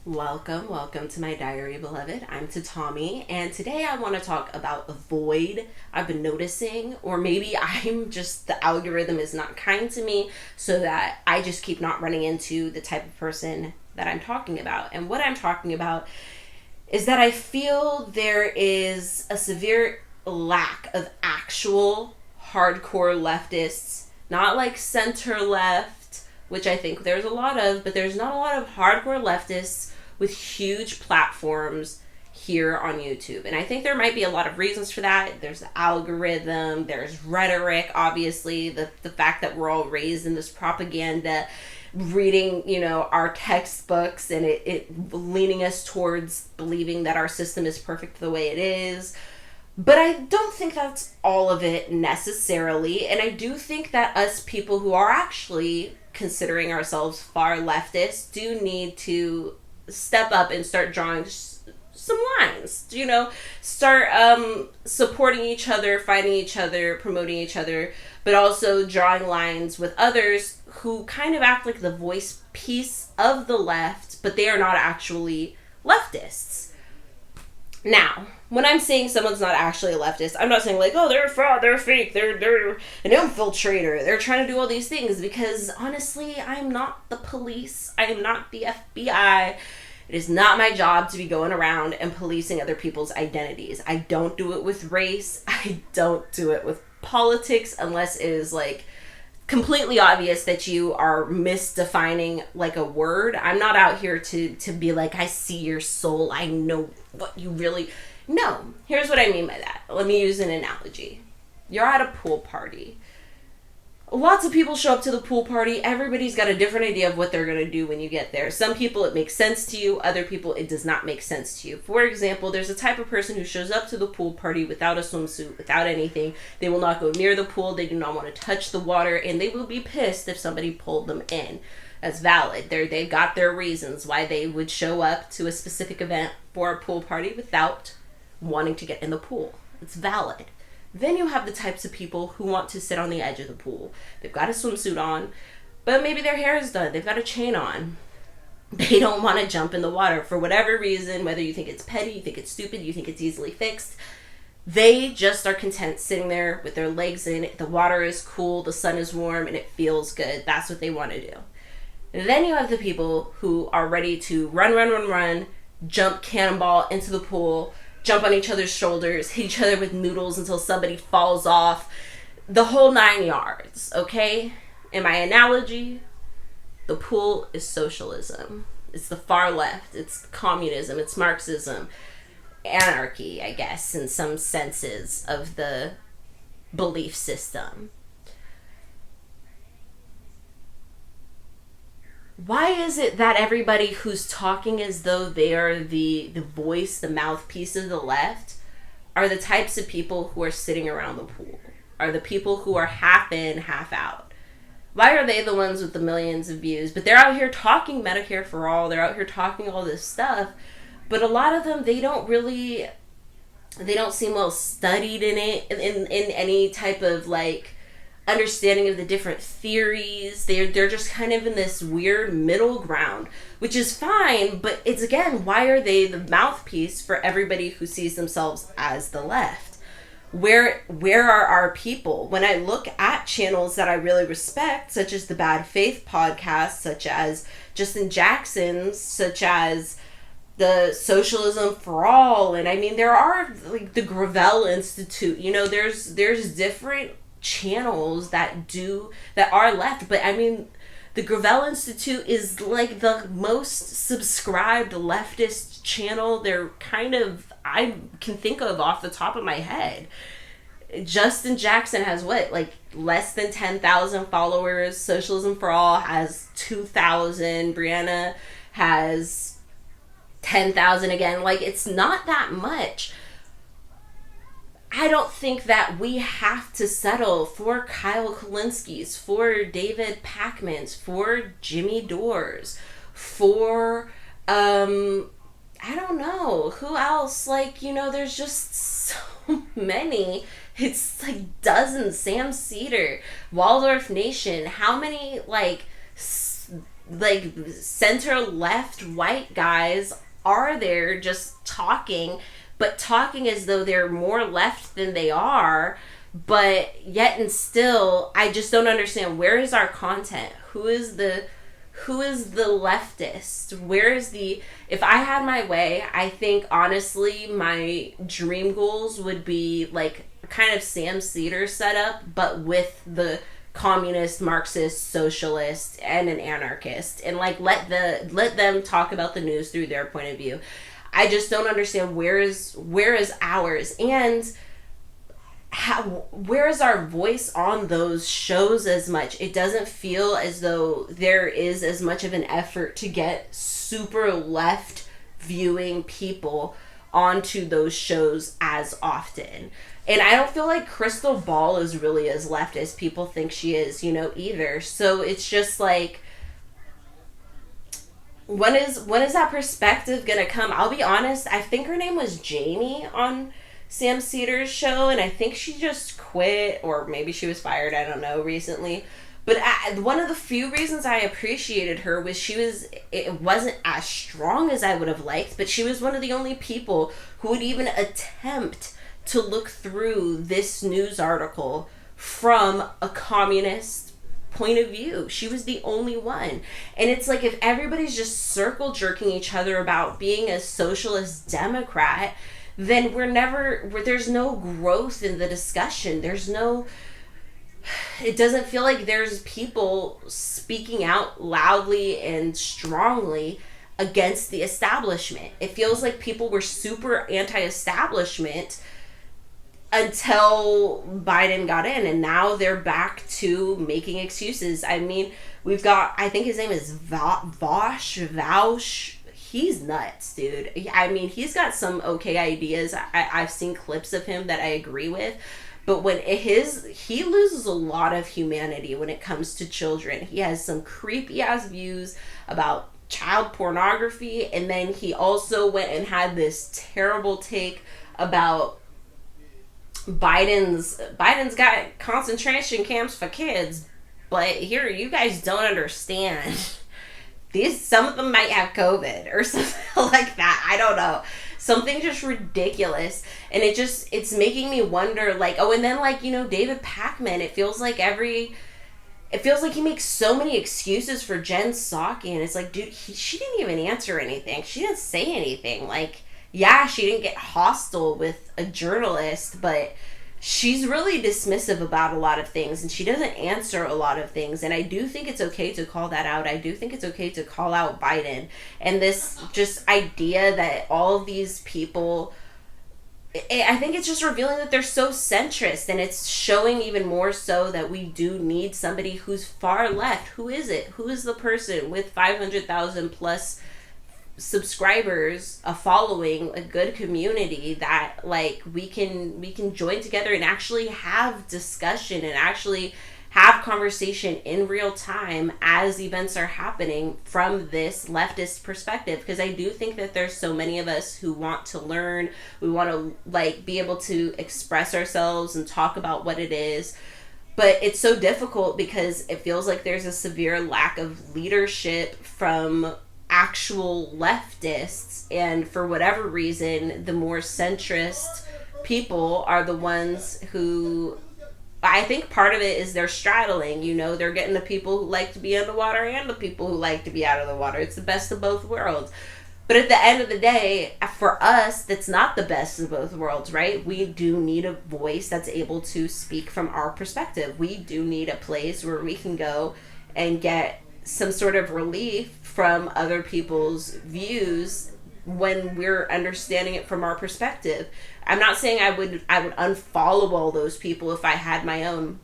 Welcome to my diary, beloved. I'm Tatami, and today I want to talk about a void I've been noticing, or maybe the algorithm is not kind to me, so that I just keep not running into the type of person that I'm talking about. And what I'm talking about is that I feel there is a severe lack of actual hardcore leftists, not like center left, which I think there's a lot of, but there's not a lot of hardcore leftists with huge platforms here on YouTube. And I think there might be a lot of reasons for that. There's the algorithm, there's rhetoric, obviously, the fact that we're all raised in this propaganda, reading, our textbooks, and it leaning us towards believing that our system is perfect the way it is. But I don't think that's all of it necessarily. And I do think that us people who are actually considering ourselves far leftists do need to step up and start drawing some lines, start supporting each other, fighting each other, promoting each other, but also drawing lines with others who kind of act like the voice piece of the left, but they are not actually leftists. Now, when I'm saying someone's not actually a leftist, I'm not saying like, oh, they're a fraud, they're fake, they're an infiltrator, they're trying to do all these things, because honestly, I'm not the police, I am not the FBI. It is not my job to be going around and policing other people's identities. I don't do it with race, I don't do it with politics, unless it is like completely obvious that you are misdefining like a word. I'm not out here to be like, I see your soul, I know what you really... No, here's what I mean by that. Let me use an analogy. You're at a pool party. Lots of people show up to the pool party. Everybody's got a different idea of what they're going to do when you get there. Some people, it makes sense to you. Other people, it does not make sense to you. For example, there's a type of person who shows up to the pool party without a swimsuit, without anything. They will not go near the pool. They do not want to touch the water. And they will be pissed if somebody pulled them in. That's valid. They've got their reasons why they would show up to a specific event for a pool party without wanting to get in the pool. It's valid. Then you have the types of people who want to sit on the edge of the pool. They've got a swimsuit on, but maybe their hair is done. They've got a chain on. They don't want to jump in the water for whatever reason, whether you think it's petty, you think it's stupid, you think it's easily fixed. They just are content sitting there with their legs in. The water is cool, the sun is warm, and it feels good. That's what they want to do. Then you have the people who are ready to run, jump cannonball into the pool, jump on each other's shoulders, hit each other with noodles until somebody falls off. The whole 9 yards, okay? In my analogy, the pool is socialism. It's the far left. It's communism. It's Marxism. Anarchy, I guess, in some senses of the belief system. Why is it that everybody who's talking as though they are the voice, the mouthpiece of the left, are the types of people who are sitting around the pool? Are the people who are half in, half out? Why are they the ones with the millions of views? But they're out here talking Medicare for all. They're out here talking all this stuff. But a lot of them, they don't seem well studied in it, in any type of like understanding of the different theories. They're just kind of in this weird middle ground, which is fine, but it's, again, why are they the mouthpiece for everybody who sees themselves as the left? Where are our people? When I look at channels that I really respect, such as the Bad Faith podcast, such as Justin Jackson's, such as the Socialism for All, and I mean, there are like the Gravel Institute, there's different channels that are left, but I mean, the Gravel Institute is like the most subscribed leftist channel I can think of off the top of my head. Justin Jackson has less than 10,000 followers. Socialism for All has 2,000. Brianna has 10,000 again. It's not that much. I don't think that we have to settle for Kyle Kulinski's, for David Pakman's, for Jimmy Dore's, for, I don't know, who else? There's just so many. It's dozens. Sam Cedar, Waldorf Nation. How many, like center left white guys are there just talking, but talking as though they're more left than they are. But yet and still, I just don't understand, where is our content? Who is the leftist? Where is the, if I had my way, I think honestly my dream goals would be like kind of Sam Cedar setup, but with the communist, Marxist, socialist, and an anarchist, and like let them talk about the news through their point of view. I just don't understand, where is ours, and where is our voice on those shows as much? It doesn't feel as though there is as much of an effort to get super left viewing people onto those shows as often. And I don't feel like Crystal Ball is really as left as people think she is, either. So it's just like, when is that perspective gonna come? I'll be honest, I think her name was Jamie on Sam Cedar's show, and I think she just quit, or maybe she was fired, I don't know, recently. But one of the few reasons I appreciated her was it wasn't as strong as I would have liked, but she was one of the only people who would even attempt to look through this news article from a communist point of view. She was the only one. And it's like, if everybody's just circle jerking each other about being a socialist Democrat, then there's no growth in the discussion. It doesn't feel like there's people speaking out loudly and strongly against the establishment. It feels like people were super anti-establishment until Biden got in, and now they're back to making excuses. I mean, we've got, I think his name is Vaush. He's nuts, dude. I mean, he's got some okay ideas. I've seen clips of him that I agree with. But he loses a lot of humanity when it comes to children. He has some creepy ass views about child pornography. And then he also went and had this terrible take about Biden's got concentration camps for kids. But here, you guys don't understand. Some of them might have COVID or something like that. I don't know. Something just ridiculous. And it's making me wonder, like, oh, and then, like, David Pakman, it feels like he makes so many excuses for Jen Psaki. And it's like, dude, she didn't even answer anything. She didn't say anything. Like, yeah, she didn't get hostile with a journalist, but she's really dismissive about a lot of things, and she doesn't answer a lot of things. And I do think it's okay to call that out. I do think it's okay to call out Biden and this just idea that all of these people, I think it's just revealing that they're so centrist, and it's showing even more so that we do need somebody who's far left. Who is it? Who is the person with 500,000 plus subscribers, a following, a good community that, like, we can join together and actually have discussion and actually have conversation in real time as events are happening from this leftist perspective. Because I do think that there's so many of us who want to learn, we want to, like, be able to express ourselves and talk about what it is. But it's so difficult because it feels like there's a severe lack of leadership from actual leftists, and for whatever reason, the more centrist people are the ones who, I think part of it is they're straddling, they're getting the people who like to be in the water and the people who like to be out of the water. It's the best of both worlds. But at the end of the day, for us, that's not the best of both worlds, right? We do need a voice that's able to speak from our perspective. We do need a place where we can go and get some sort of relief from other people's views when we're understanding it from our perspective. I'm not saying I would unfollow all those people if I had my own,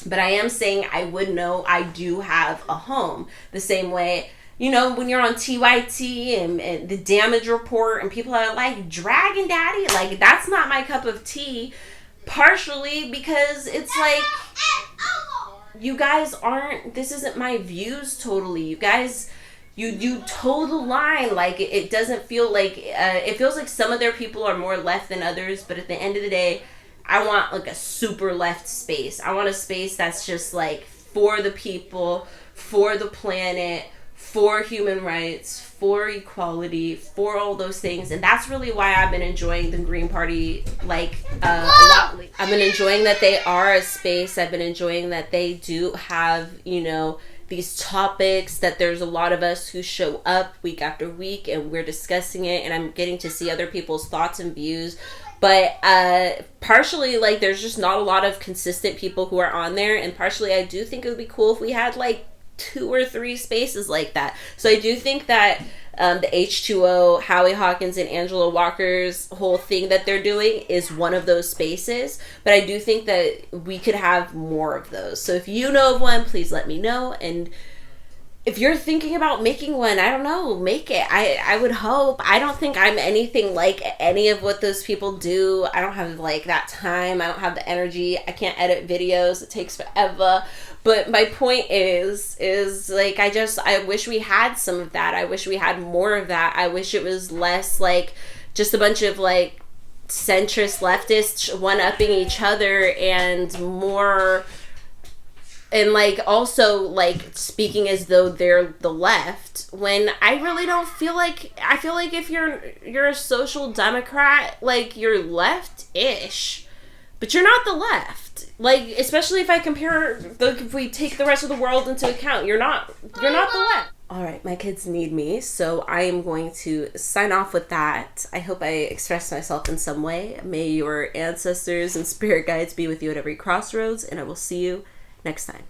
but I am saying I would know I do have a home. The same way, when you're on TYT and the Damage Report and people are like, Dragon Daddy, like, that's not my cup of tea, partially because it's like, you guys this isn't my views totally. You guys, you toe the line. Like, it doesn't feel like, it feels like some of their people are more left than others, but at the end of the day, I want, like, a super left space. I want a space that's just, like, for the people, for the planet, for human rights, for equality, for all those things. And that's really why I've been enjoying the Green Party like a lot. I've been enjoying that they are a space. I've been enjoying that they do have, you know, these topics, that there's a lot of us who show up week after week and we're discussing it, and I'm getting to see other people's thoughts and views. But partially, like, there's just not a lot of consistent people who are on there, and partially I do think it would be cool if we had like 2 or 3 spaces like that. So I do think that the H2O, Howie Hawkins and Angela Walker's whole thing that they're doing is one of those spaces. But I do think that we could have more of those. So if you know of one, please let me know. And if you're thinking about making one, I don't know, make it. I would hope. I don't think I'm anything like any of what those people do. I don't have like that time. I don't have the energy. I can't edit videos. It takes forever. But my point is like, I wish we had some of that. I wish we had more of that. I wish it was less like just a bunch of like centrist leftists one-upping each other, and more, and like also like speaking as though they're the left, when I really don't feel like, I feel like if you're a social democrat, like you're left-ish, but you're not the left. Like, especially if I compare, if we take the rest of the world into account, you're not the left. All right, my kids need me, so I am going to sign off with that. I hope I expressed myself in some way. May your ancestors and spirit guides be with you at every crossroads, and I will see you next time.